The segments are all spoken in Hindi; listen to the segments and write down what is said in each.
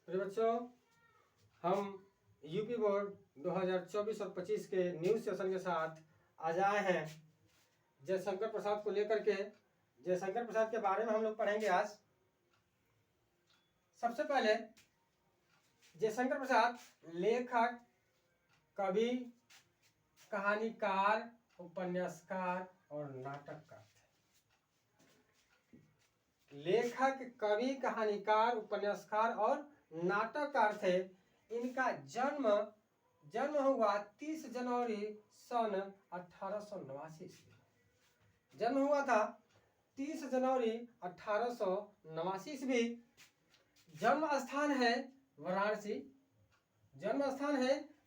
प्रिय बच्चों, हम यूपी बोर्ड 2024 और 25 के न्यू सेशन के साथ आज आए हैं जयशंकर प्रसाद को लेकर के। जयशंकर प्रसाद के बारे में हम लोग पढ़ेंगे आज। सबसे पहले जयशंकर प्रसाद लेखक, कवि, कहानीकार, उपन्यासकार और नाटककार थे। लेखक, कवि, कहानीकार, उपन्यासकार और नाटककार थे। इनका जन्म हुआ 30 जनवरी सन 1889 ईस्वी। जन्म हुआ था 30 जनवरी 1889 ईस्वी। जन्म स्थान है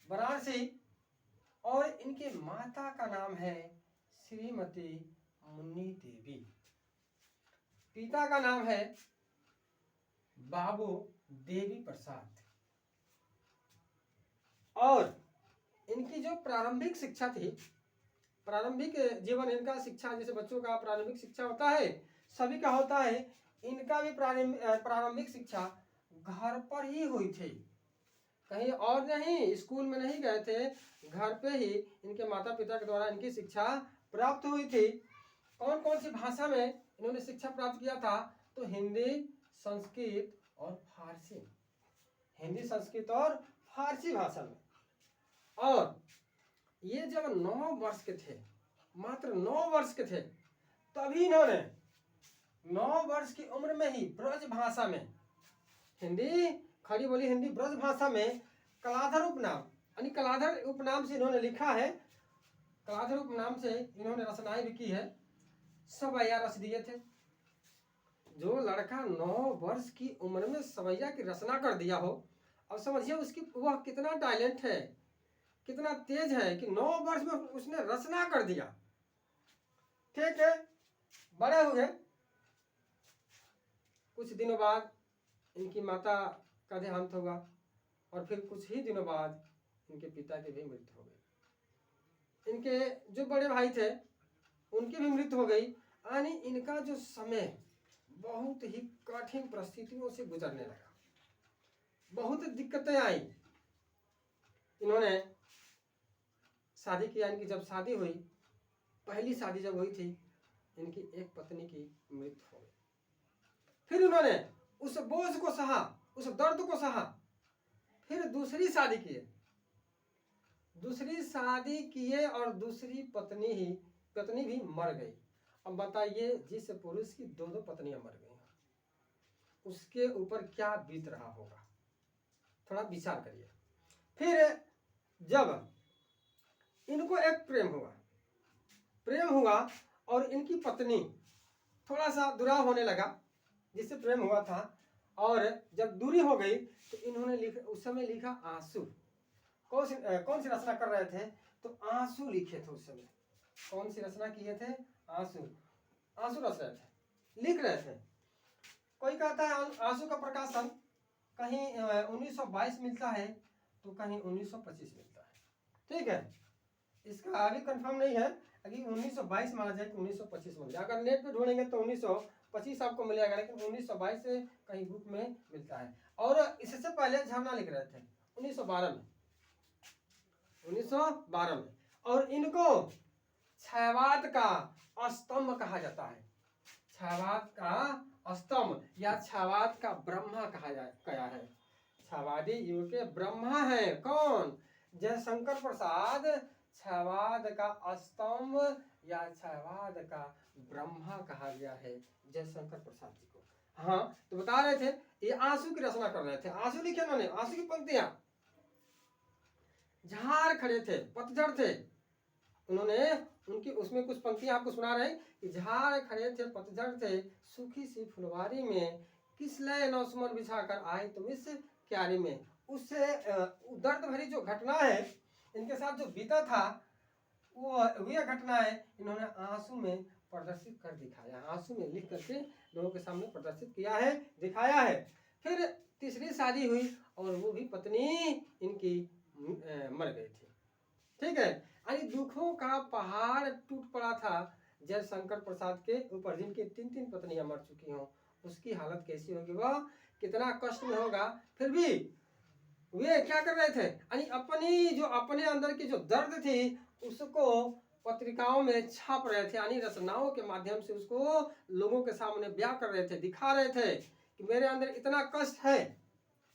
वाराणसी और इनके माता का नाम है श्रीमती मुन्नी देवी। पिता का नाम है बाबू देवी प्रसाद। और इनकी जो प्रारंभिक शिक्षा थी, प्रारंभिक जीवन इनका शिक्षा, जैसे बच्चों का प्रारंभिक शिक्षा होता है, सभी का होता है, इनका भी प्रारंभिक शिक्षा घर पर ही हुई थी। कहीं और नहीं, स्कूल में नहीं गए थे, घर पे ही इनके माता पिता के द्वारा इनकी शिक्षा प्राप्त हुई थी। कौन कौन सी भाषा में इन्होंने शिक्षा प्राप्त किया था? तो हिंदी, संस्कृत और फारसी। हिंदी, संस्कृत और फारसी भाषा में। और ये जब 9 वर्ष के थे, मात्र 9 वर्ष के थे, तभी इन्होंने 9 वर्ष की उम्र में ही ब्रज भाषा में, हिंदी, खड़ी बोली हिंदी, ब्रज भाषा में कलाधर उपनाम, यानी कलाधर उपनाम से इन्होंने लिखा है। कलाधर उपनाम से इन्होंने रचनाएं भी की है। सवैया रच दिए थे। जो लड़का 9 वर्ष की उम्र में सवैया की रचना कर दिया हो, अब समझिए उसकी वह कितना टैलेंट है, कितना तेज है कि 9 वर्ष में उसने रचना कर दिया। ठीक है, बड़े हुए। कुछ दिनों बाद इनकी माता का देहांत होगा और फिर कुछ ही दिनों बाद इनके पिता की भी मृत्यु हो गई। इनके जो बड़े भाई थे उनकी भी मृत्यु हो गई। यानी इनका जो समय बहुत ही कठिन परिस्थितियों से गुजरने लगा, बहुत दिक्कतें आई। इन्होंने शादी किया। इनकी जब शादी हुई, पहली शादी जब हुई थी, इनकी एक पत्नी की मृत्यु हो गई। फिर इन्होंने उस बोझ को सहा, उस दर्द को सहा। फिर दूसरी शादी किए और दूसरी पत्नी भी मर गई। अब बताइए, जिस पुरुष की 2 पत्नियां मर गई, उसके ऊपर क्या बीत रहा होगा, थोड़ा विचार करिए। फिर जब इनको एक प्रेम हुआ और इनकी पत्नी थोड़ा सा दुराव होने लगा, जिससे प्रेम हुआ था, और जब दूरी हो गई तो इन्होंने उस समय लिखा आंसू। कौन सी रचना कर रहे थे? तो आंसू लिखे थे उस समय। कौन सी रचना किए थे? आंसू रच रहे थे, लिख रहे थे। कोई कहता है आंसू का प्रकाशन कहीं 1922 मिलता है, तो कहीं 1925 मिलता है। ठीक है, इसका अभी कंफर्म नहीं है। अगर 1922 माना जाए तो 1925 मिल जाए। अगर नेट पे ढूंढेंगे तो 1925 आपको मिलेगा, लेकिन 1922 से कहीं बुक में मिलता है। और इससे पहले झरना लिख रहे थे 1912 में। और इनको क्षयवाद का स्तंभ कहा जाता है। क्षयवाद का स्तंभ या क्षयवाद का ब्रह्मा कहा गया है। क्षयवादी युग के ब्रह्मा है कौन? जयशंकर प्रसाद क्षयवाद का स्तंभ या क्षयवाद का ब्रह्मा कहा गया है जयशंकर प्रसाद जी को। हाँ, तो बता रहे थे ये आंसू की रचना कर रहे थे। आंसू लिखे उन्होंने, आंसू की पंक्तियां। झाड़ खड़े थे, पतझड़ थे। उन्होंने उनकी उसमें कुछ पंक्तियां आपको सुना रहे कि झाड़ खड़े थे, पतझड़ थे, सूखी सी फुलवारी में, किस लय नौसमन बिछाकर आए तुम इस क्यारी में। उससे दर्द भरी जो घटना है इनके साथ जो बीता था, वो ये घटनाएं इन्होंने आंसू में प्रदर्शित कर दिखाया, आंसू में लिख करके लोगों के सामने प्रदर्शित किया है, दिखाया है। फिर तीसरी शादी हुई और वो भी पत्नी इनकी मर गई थी। ठीक है, यानी दुखों का पहाड़ टूट पड़ा था जयशंकर प्रसाद के ऊपर, जिनकी 3 पत्नियां मर चुकी हों। उसकी हालत कैसी होगी? वह कितना कष्ट में होगा, फिर भी वे क्या कर रहे थे, यानी अपने अंदर की जो दर्द थी उसको पत्रिकाओं में छाप रहे थे, यानी रचनाओं के माध्यम से उसको लोगों के सामने बयां कर रहे थे, दिखा रहे थे कि मेरे अंदर इतना कष्ट है।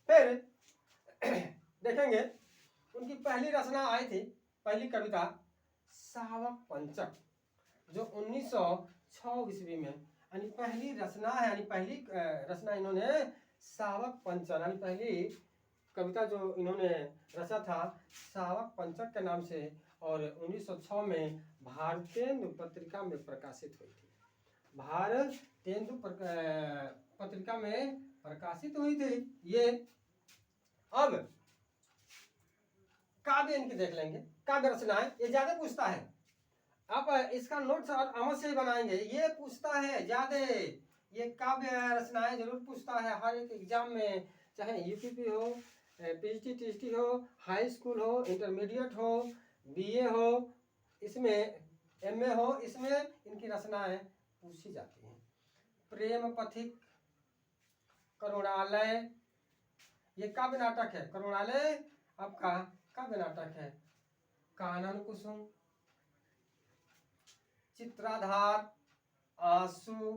फिर देखेंगे उनकी पहली रचना आई थी, पहली कविता सावक पंचक, जो 1906 ईस्वी में, यानी पहली रचना है, यानी पहली रचना इन्होंने सावक पंचक, यानी पहली कविता जो इन्होंने रचा था सावक पंचक के नाम से, और 1906 में भारतेंदु पत्रिका में प्रकाशित हुई थी। भारतेंदु पत्रिका में प्रकाशित हुई थी ये। अब काव्य इनकी देख लेंगे, काव्य रचनाएं, ये ज्यादा पूछता है, आप इसका नोट्स और अमल से ही बनाएंगे, ये पूछता है ज्यादा, ये काव्य रचनाएं जरूर पूछता है हर एक एग्जाम में, चाहे यूपीपी हो, पीजीटी टीजीटी हो, हाई स्कूल हो, इंटरमीडिएट हो, बीए हो, इसमें एमए हो, इसमें इनकी रचनाएं पूछी जाती हैं। प्रेम पथिक, करुणालय, ये काव्य नाटक है, करुणालय आपका काव्य नाटक है। कानन कुसुम, चित्राधार, आंसू,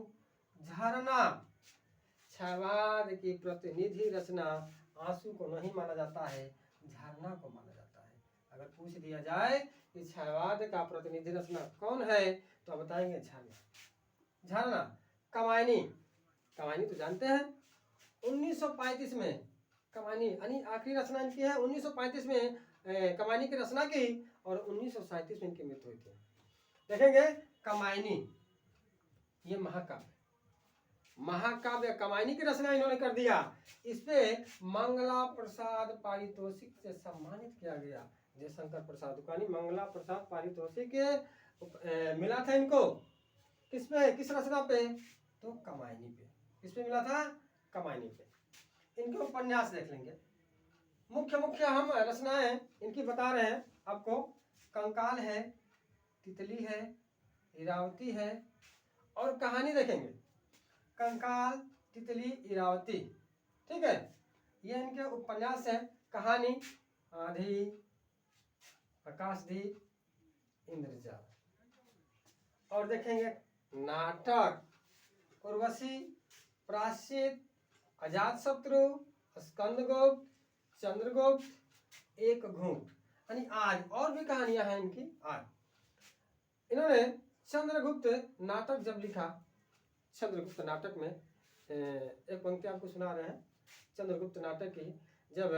झरना, क्षयवाद की प्रतिनिधि रचना आंसू को नहीं माना जाता है, झरना को माना जाता है। अगर पूछ दिया जाए कि क्षयवाद का प्रतिनिधि रचना कौन है तो आप बताएंगे झरना। झरना, कमायनी, कमायनी तो जानते हैं, 1935 में कमायनी, यानी आखिरी रचना इनकी है, 1935 में कमायनी की रचना की और 1937 में इनकी मृत्यु हुई थी। देखेंगे कमायनी, ये महाकाव्य, महाकाव्य कमायनी की रचना इन्होंने कर दिया, इस पे मंगला प्रसाद पारितोषिक से सम्मानित किया गया। जयशंकर प्रसाद दुकानी, मंगला प्रसाद पारितोषिक मिला था इनको, किस पे, किस रचना पे, तो कमायनी पे। किस पे मिला था, कमायनी पे। इनके उपन्यास देख लेंगे, मुख्य मुख्य हम रचनाएं इनकी बता रहे हैं आपको। कंकाल है, तितली है, इरावती है, और कहानी देखेंगे, कंकाल, तितली, इरावती, ठीक है, ये इनके उपन्यास है। कहानी आंधी, आकाशदीप, इंद्रजाल। और देखेंगे नाटक, उर्वशी, प्रायश्चित, अजातशत्रु, स्कंदगुप्त, चंद्रगुप्त, एक घूंट, यानी आज और भी कहानियां हैं इनकी। आज इन्होंने चंद्रगुप्त नाटक जब लिखा, चंद्रगुप्त नाटक में एक पंक्ति आपको सुना रहे हैं चंद्रगुप्त नाटक की। जब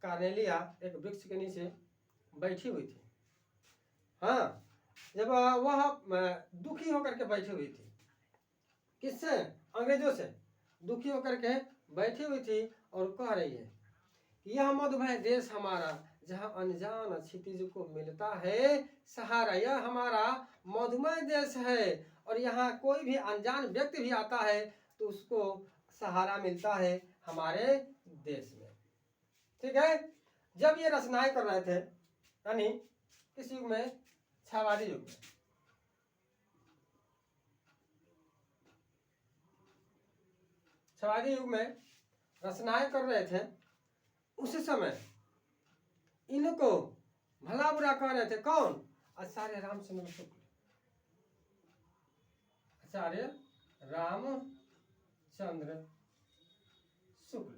कार्नेलिया एक वृक्ष के नीचे बैठी हुई थी, हाँ, जब वह दुखी होकर के बैठी हुई थी, किससे, अंग्रेजों से दुखी होकर के बैठी हुई थी, और कह रही है कि यह मधुमय देश हमारा, जहाँ अनजान क्षितिज को मिलता है सहारा, यह हमारा मधुमय देश है, और यहाँ कोई भी अनजान व्यक्ति भी आता है तो उसको सहारा मिलता है हमारे देश में। ठीक है, जब ये रचनाएं कर रहे थे, यानी किस युग में, क्षयवादी युग में, क्षयवादी युग में रचनाएं कर रहे थे, उस समय इनको भला बुरा कह रहे थे कौन, आचार्य रामचंद्र शुक्ल, आचार्य रामचंद्र शुक्ल,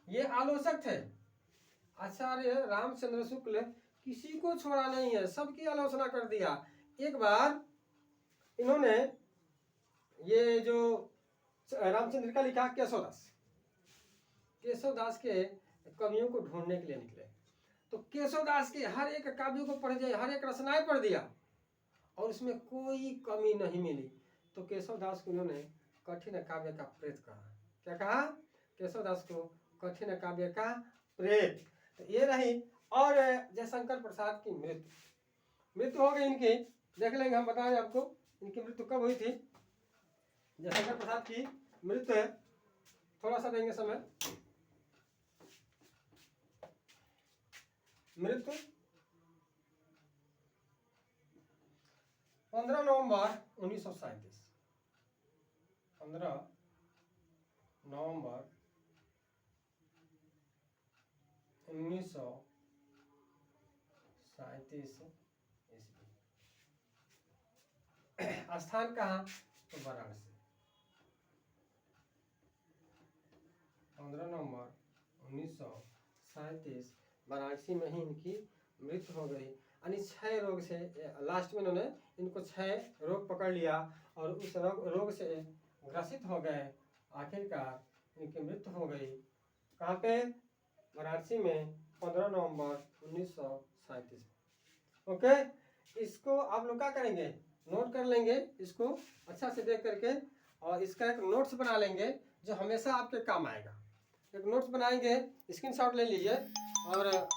ये आलोचक थे। आचार्य रामचंद्र शुक्ल किसी को छोड़ा नहीं है, सबकी आलोचना कर दिया। एक बार इन्होंने ये जो रामचंद्र का लिखा केशवदास, केशवदास के कवियों को ढूंढने के लिए निकले, तो केशवदास के हर एक काव्य को पढ़ दिया, हर एक रचनाएं पढ़ दिया, और उसमें कोई कमी नहीं मिली। तो केशवदास को उन्होंने कठिन काव्य का प्रेत कहा। क्या कहा, केशवदास को कठिन काव्य का प्रेत। तो ये रही। और जयशंकर प्रसाद की मृत्यु हो गई इनकी, देख लेंगे, हम बता रहे आपको इनकी मृत्यु कब हुई थी। जयशंकर प्रसाद की मृत्यु है, थोड़ा सा देंगे समय, मृत्यु 15 नवंबर 1937, 15 नवंबर 1937 ईस्वी। स्थान कहाँ? तो वाराणसी। 15 नवंबर 1937 वाराणसी में ही इनकी मृत्यु हो गई। यानी क्षय रोग से लास्ट में इन्होंने इनको क्षय रोग पकड़ लिया और उस रोग से ग्रसित हो गए। आखिरकार इनकी मृत्यु हो गई। कहाँ पे? वाराणसी में 15 नवंबर 1937। ओके, इसको आप लोग क्या करेंगे? नोट कर लेंगे इसको अच्छा से देख करके, और इसका एक नोट्स बना लेंगे जो हमेशा आपके काम आएगा। एक नोट्स बनाएंगे, स्क्रीनशॉट ले लीजिए और